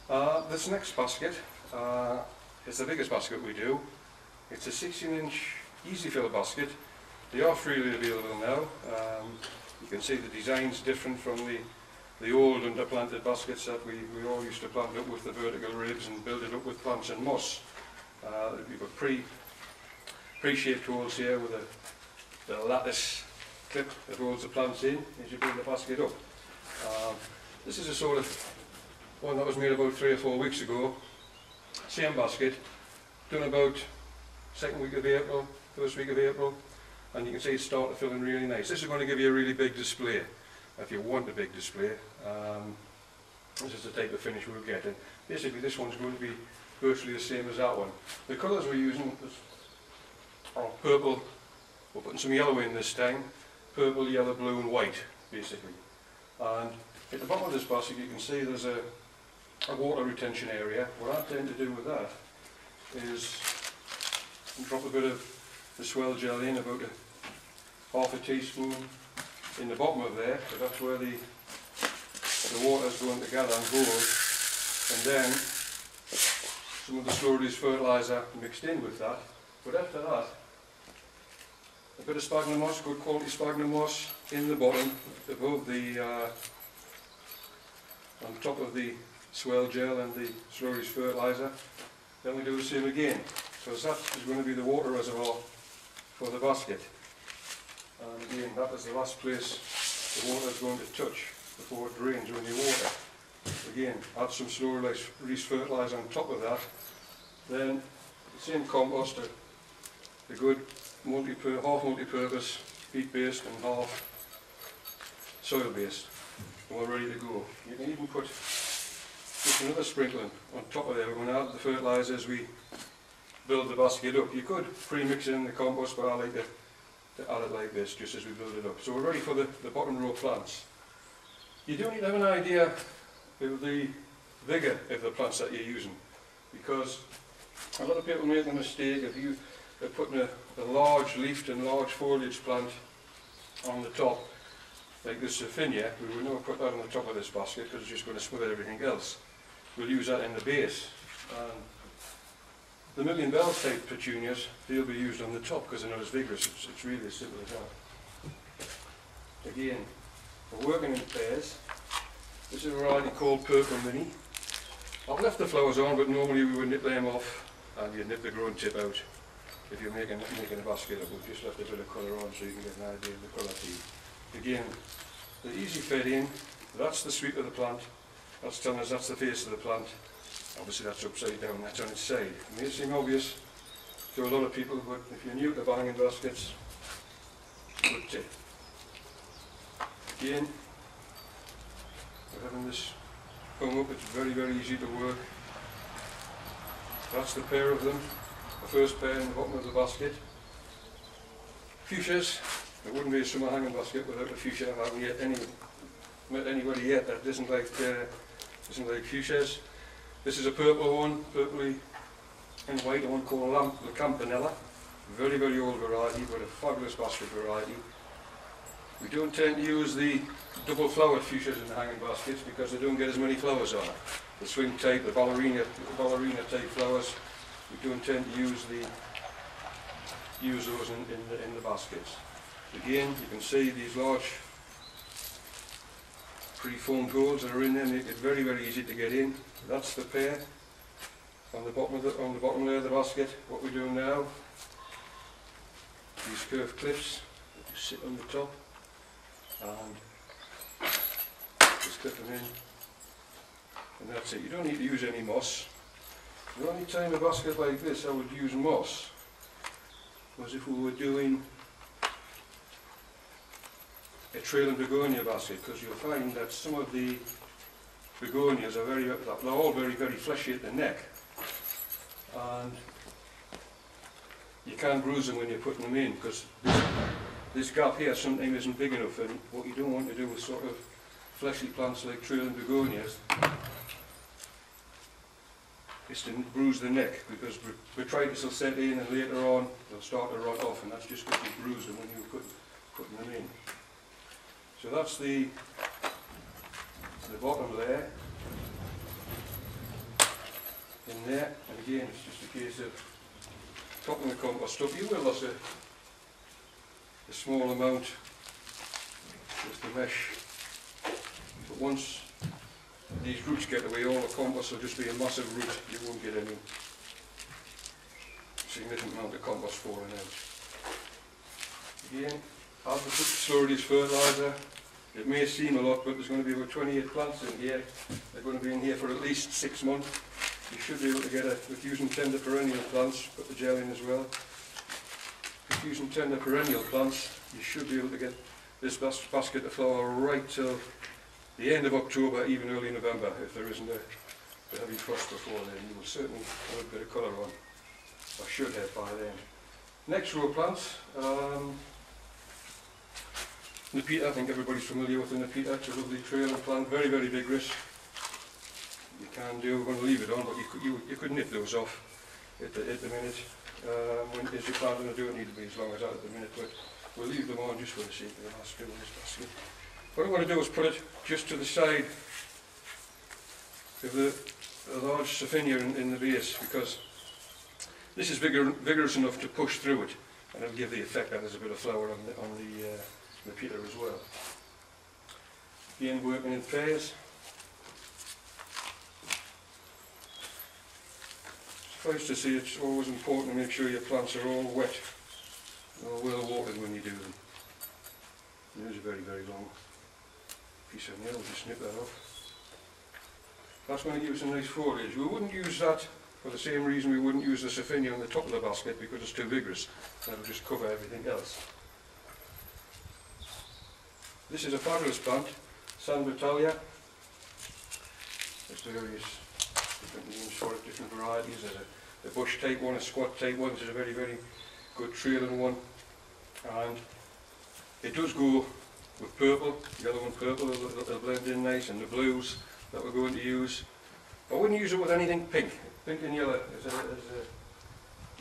This next basket is the biggest basket we do. It's a 16-inch easy fill basket. They are freely available now. You can see the design's different from the old underplanted baskets that we all used to plant up with the vertical ribs and build it up with plants and moss. We've got pre-shaped holes here with a lattice clip that holds the plants in as you build the basket up. This is a sort of one that was made about 3 or 4 weeks ago. Same basket, done about second week of April, first week of April, and you can see it's started filling really nice. This is going to give you a really big display, if you want a big display. This is the type of finish we'll get, and basically this one's going to be virtually the same as that one. The colours we're using are purple, we're putting some yellow in this time, purple, yellow, blue and white basically. And at the bottom of this basket you can see there's a water retention area. What I tend to do with that is drop a bit of the swell gel in, about half a teaspoon in the bottom of there, so that's where the water's going to gather and hold, and then some of the slow-release fertiliser mixed in with that. But after that, a bit of sphagnum moss, good quality sphagnum moss in the bottom, above the on top of the swell gel and the slow-release fertiliser. Then we do the same again. So that is going to be the water reservoir for the basket. And again, that is the last place the water is going to touch before it drains when you water. Again, add some slow-release fertiliser on top of that. Then the same compost, a good half multi-purpose, peat-based and half soil-based. And we're ready to go. You can even put just another sprinkling on top of there. We're going to add the fertiliser as we build the basket up. You could pre-mix it in the compost, but I like to add it like this, just as we build it up. So we're ready for the bottom row plants. You do need to have an idea of the vigour of the plants that you're using, because a lot of people make the mistake of putting a large leafed and large foliage plant on the top, like this Saphinia. We would never put that on the top of this basket because it's just going to smother everything else. We'll use that in the base. The Million Bells type petunias, they'll be used on the top because they're not as vigorous. It's really as simple as that. Again, we're working in pairs. This is a variety called Purple Mini. I've left the flowers on, but normally we would nip them off and you'd nip the growing tip out if you're making a basket up. We've just left a bit of colour on so you can get an idea of the colour feed. Again, the easy fed in, that's the sweep of the plant. That's telling us that's the face of the plant. Obviously that's upside down, that's on its side. It may seem obvious to a lot of people, but if you're new to hanging baskets, good tip. Again, we're having this hung up, it's very, very easy to work. That's the pair of them, the first pair in the bottom of the basket. Fuchsias, it wouldn't be a summer hanging basket without a fuchsia. I haven't met anybody yet that doesn't like fuchsias. This is a purple one, purpley and white, one called La Campanella. Very, very old variety, but a fabulous basket variety. We don't tend to use the double flowered fuchsias in the hanging baskets because they don't get as many flowers on it. The swing type, the ballerina type flowers, we don't tend to use those in the baskets. Again, you can see these large pre-formed holes that are in there make it very, very easy to get in. That's the pair on the bottom layer of the basket. What we're doing now, these curved clips that just sit on the top, and just clip them in, and that's it. You don't need to use any moss. The only time a basket like this I would use moss was if we were doing a trailing begonia basket, because you'll find that some of the begonias are they're all very, very fleshy at the neck, and you can't bruise them when you're putting them in because this gap here sometimes isn't big enough, and what you don't want to do with sort of fleshy plants like trailing begonias is to bruise the neck, because botrytis will set in and later on they'll start to rot off, and that's just because you bruised them when you were putting them in. So that's the bottom layer. in there, and again it's just a case of topping the compost up. You will lose a small amount with the mesh, but once these roots get away, all the compost will just be a massive root. You won't get any significant amount of compost falling out. Again, as we put slurry as fertiliser, it may seem a lot, but there's going to be about 28 plants in here. They're going to be in here for at least 6 months. You should be able to get with using tender perennial plants, put the gel in as well. If using tender perennial plants, you should be able to get this basket to flower right till the end of October, even early November, if there isn't a heavy frost before then. You will certainly have a bit of colour on, or should have by then. Next row of plants, Nepeta. I think everybody's familiar with the Nepeta. It's a lovely trailing plant, very, very vigorous. You can do, we're going to leave it on, but you could nip those off at the minute. When as you plan to do it, need to be as long as that at the minute, but we'll leave them on just for the sake of the last bit of this basket. What I'm going to do is put it just to the side of the large Saphinia in the base, because this is vigorous enough to push through it, and it'll give the effect that there's a bit of flower on the Nepeta as well. Again, working in pairs. Suffice to say, it's always important to make sure your plants are all wet, or well watered when you do them. There's a very, very long piece of nail, we'll just snip that off. That's going to give us a nice foliage. We wouldn't use that for the same reason we wouldn't use the Saphinia on the top of the basket, because it's too vigorous. That'll just cover everything else. This is a fabulous plant, San Vitalia. There's various different names for it, different varieties. There's a bush type one, a squat type one. This is a very, very good trailing one. And it does go with purple, yellow and purple, they'll blend in nice, and the blues that we're going to use. I wouldn't use it with anything pink. Pink and yellow is a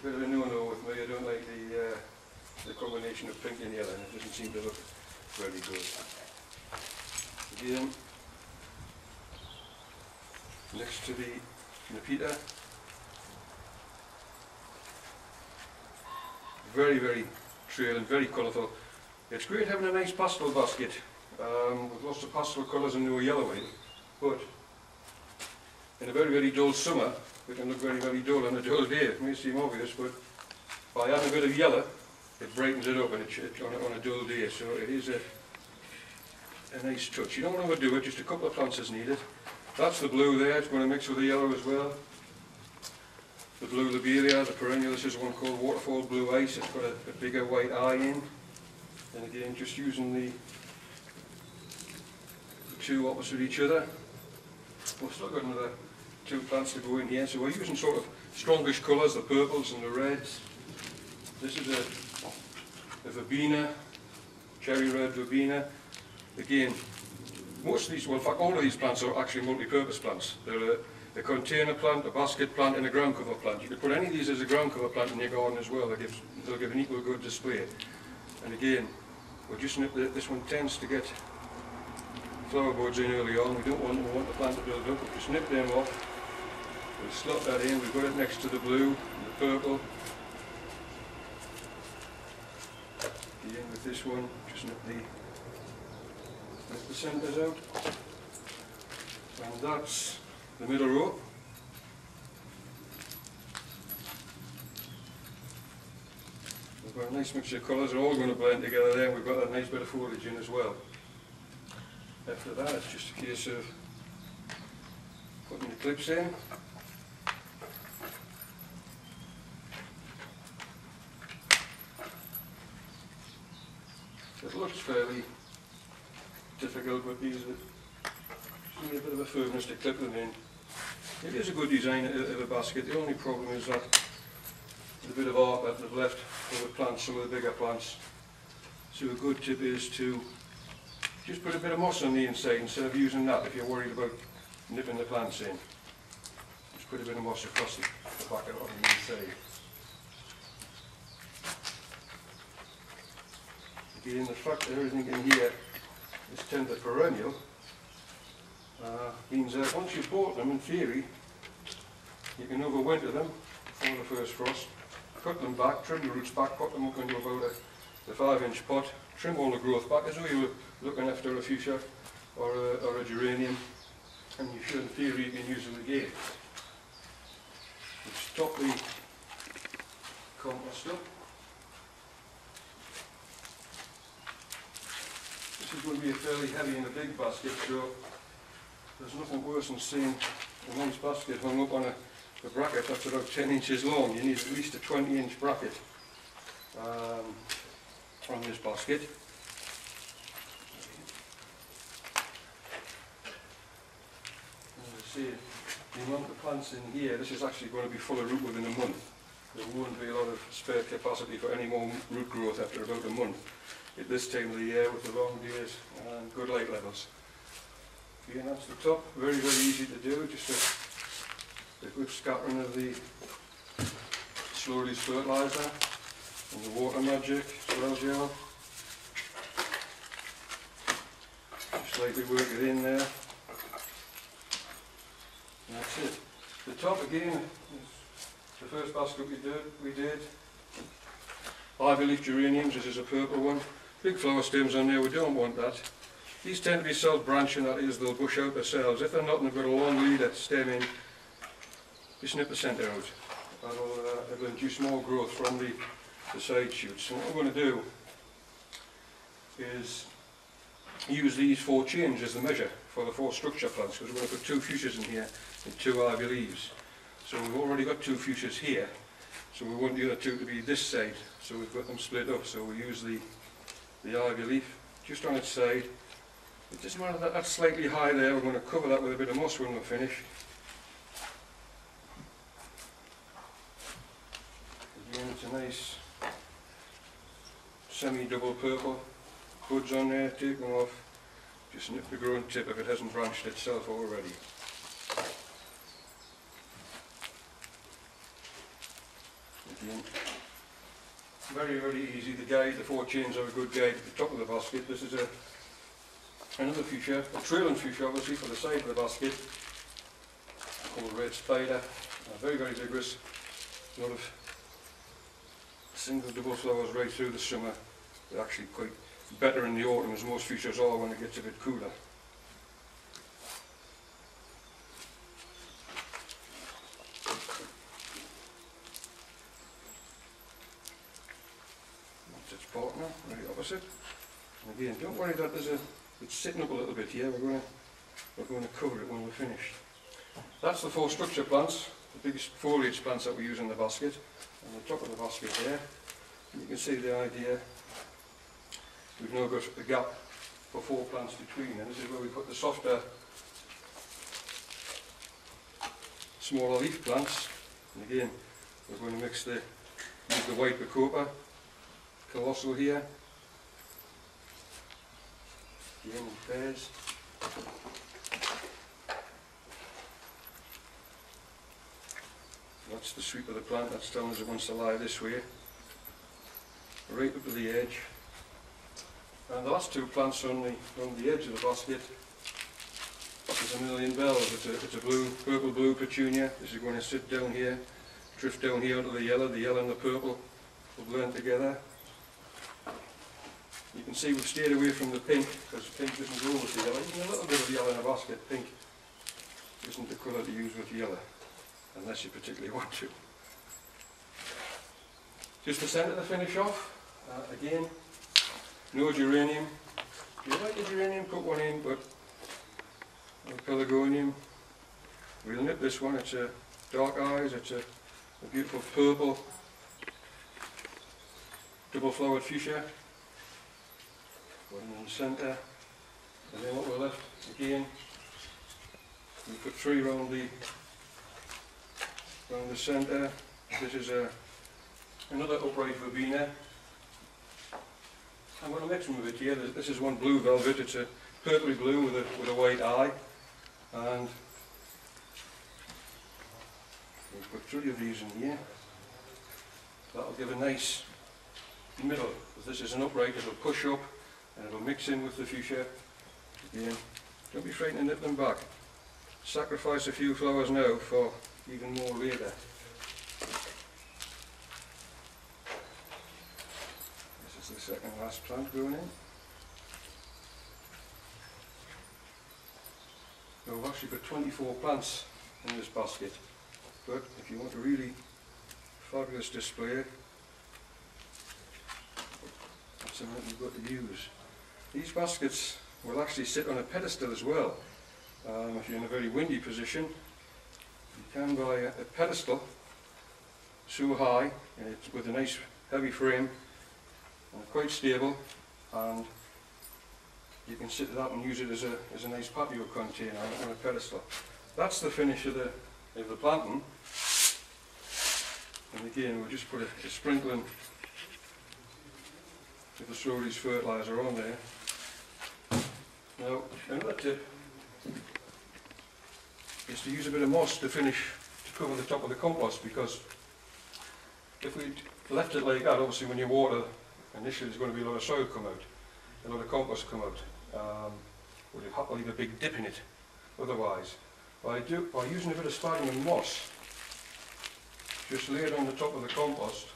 bit of a no-no with me. I don't like the combination of pink and yellow, and it doesn't seem to look very good. Again, next to the Nepeta, very, very trailing, very colourful. It's great having a nice pastel basket with lots of pastel colours and no yellowing, but in a very, very dull summer, it can look very, very dull on a dull day. It may seem obvious, but by adding a bit of yellow, it brightens it up, and it's on a dull day, so it is a nice touch. You don't want to overdo it, just a couple of plants is needed. That's the blue there, it's going to mix with the yellow as well. The blue lobelia, the perennial, this is one called Waterfall Blue Ice. It's got a bigger white eye in. And again, just using the two opposite each other. We've still got another 2 plants to go in here, so we're using sort of strongish colours, the purples and the reds. This is a verbena, cherry red verbena. Again, most of these, well in fact all of these plants are actually multi-purpose plants. They're a container plant, a basket plant and a ground cover plant. You could put any of these as a ground cover plant in your garden as well. They'll give an equal good display. And again, we'll just nip this one tends to get flower buds in early on. We want the plant to build up. We'll just nip them off. We'll slot that in. We've got it next to the blue and the purple. Again with this one, just nip the centres out. And that's the middle row. We've got a nice mixture of colours, they're all going to blend together there. We've got that nice bit of foliage in as well. After that, it's just a case of putting the clips in. It looks fairly difficult, but these need a bit of a firmness to clip them in. It is a good design of a basket. The only problem is that the bit of art that they've left for the plants, some of the bigger plants. So a good tip is to just put a bit of moss on the inside instead of using that if you're worried about nipping the plants in. Just put a bit of moss across the back of it on the inside. Again, the fact that everything in here is tender perennial means that once you've bought them, in theory, You can overwinter them before the first frost, cut them back, trim the roots back, put them up into about a 5-inch pot, trim all the growth back as though you were looking after a fuchsia or a geranium, and you should, in theory, you can use them again. Stop the compost up. This is going to be a fairly heavy and a big basket, so there's nothing worse than seeing a nice basket hung up on a bracket that's about 10 inches long. You need at least a 20-inch bracket on this basket. As I say, the amount of plants in here, this is actually going to be full of root within a month. There won't be a lot of spare capacity for any more root growth after about a month at this time of the year with the long days and good light levels. Again, that's the top, very easy to do, just a good scattering of the slow-release fertiliser and the water magic swell gel. Just lightly work it in there. And that's it. The top again is the first basket we did. Ivy leaf geraniums, this is a purple one. Big flower stems on there, we don't want that. These tend to be self-branching, that is, they'll bush out themselves. If they're not and they've got a long leader stem in, you snip the centre out. It'll induce more growth from the side shoots. So what we're going to do is use these 4 chains as the measure for the 4 structure plants, because we're going to put 2 fuchsias in here and 2 ivy leaves. So we've already got 2 fuchsias here, so we want the other 2 to be this side, so we've got them split up. So we use the ivy leaf just on its side. It doesn't matter that that's slightly high there, we're going to cover that with a bit of moss when we're finished. Again, it's a nice semi-double purple. Buds on there, take them off. Just nip the growing tip if it hasn't branched itself already. Again, very easy. The guide, the 4 chains are a good guide at the top of the basket. This is another fuchsia, a trailing fuchsia obviously for the side of the basket, called Red Spider. Very vigorous. A lot of single double flowers right through the summer. They're actually quite better in the autumn, as most fuchsias are when it gets a bit cooler. That's its partner, right opposite. And again, don't worry that it's sitting up a little bit here. We're going to cover it when we're finished. That's the 4 structure plants, the biggest foliage plants that we use in the basket. On the top of the basket there, you can see the idea. We've now got a gap for 4 plants between, and this is where we put the softer, smaller leaf plants. And again, we're going to use the white bacopa, colossal here, again in pairs. That's the sweep of the plant, that's telling us it wants to lie this way, right up to the edge. And the last 2 plants on the edge of the basket is a Million Bells. It's a purple blue petunia. This is going to sit down here, drift down here onto the yellow and the purple will blend together. You can see we've stayed away from the pink, because pink doesn't go with the yellow. Even a little bit of yellow in a basket, pink isn't the colour to use with yellow, unless you particularly want to. Just the centre to finish off, again, no geranium. If you like a geranium, put one in, but a pelargonium. We'll nip this one, it's a dark eyes, it's a beautiful purple, double flowered fuchsia. One in the centre, and then what we're left, again, we put 3 round the centre. This is another upright verbena. I'm going to mix them a bit here. This is one blue velvet. It's a purpley blue with a white eye, and we'll put 3 of these in here. That'll give a nice middle. If this is an upright, it'll push up and it'll mix in with the fuchsia. Again, don't be frightened to nip them back. Sacrifice a few flowers now for even more later. This is the second last plant going in. So we've actually got 24 plants in this basket, but if you want a really fabulous display, that's something you've got to use. These baskets will actually sit on a pedestal as well. If you're in a very windy position, you can buy a pedestal so high, and it's with a nice heavy frame and quite stable, and you can sit it up and use it as a nice patio container on a pedestal. That's the finish of the planting. And again, we'll just put a sprinkling of the Stories fertiliser on there. Now, another tip is to use a bit of moss to cover the top of the compost, because if we left it like that, obviously when you water, initially there's going to be a lot of soil come out, a lot of compost come out. Well, you'll have to leave a big dip in it otherwise. By using a bit of sphagnum moss, just lay it on the top of the compost,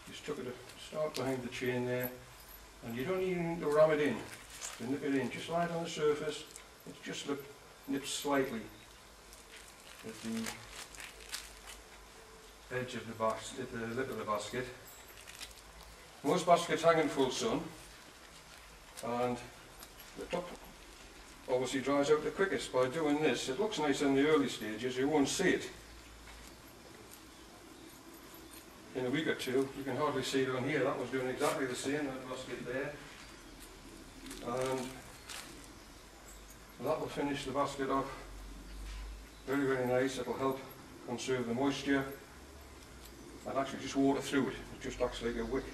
just took it to start behind the chain there, and you don't even need to ram it in, to nip it in, just lie it on the surface, it just nips slightly at the edge of the basket, at the lip of the basket. Most baskets hang in full sun, and the top obviously dries out the quickest. By doing this, it looks nice in the early stages, you won't see it. In a week or two, you can hardly see it on here. That was doing exactly the same, that basket there. And that will finish the basket off very, very nice. It will help conserve the moisture, and actually just water through it. It just acts like a wick.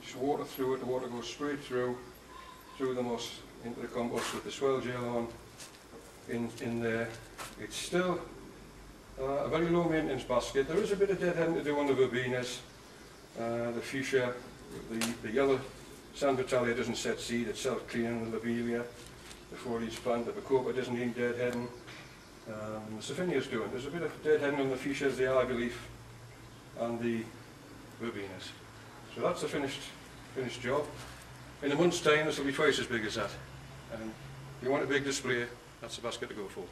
Just water through it, the water goes straight through the moss into the compost with the swell gel on in there. It's still a very low maintenance basket. There is a bit of deadheading to do on the verbenas, the fuchsia, the yellow Sanvitalia doesn't set seed, it's self-cleaning the lobelia before each plant. The bacopa doesn't need deadheading. The Saphinia's doing. There's a bit of deadheading on the fuchsias, the ivy leaf, and the verbenas. So that's a finished job. In a month's time, this will be twice as big as that. And if you want a big display, that's the basket to go for.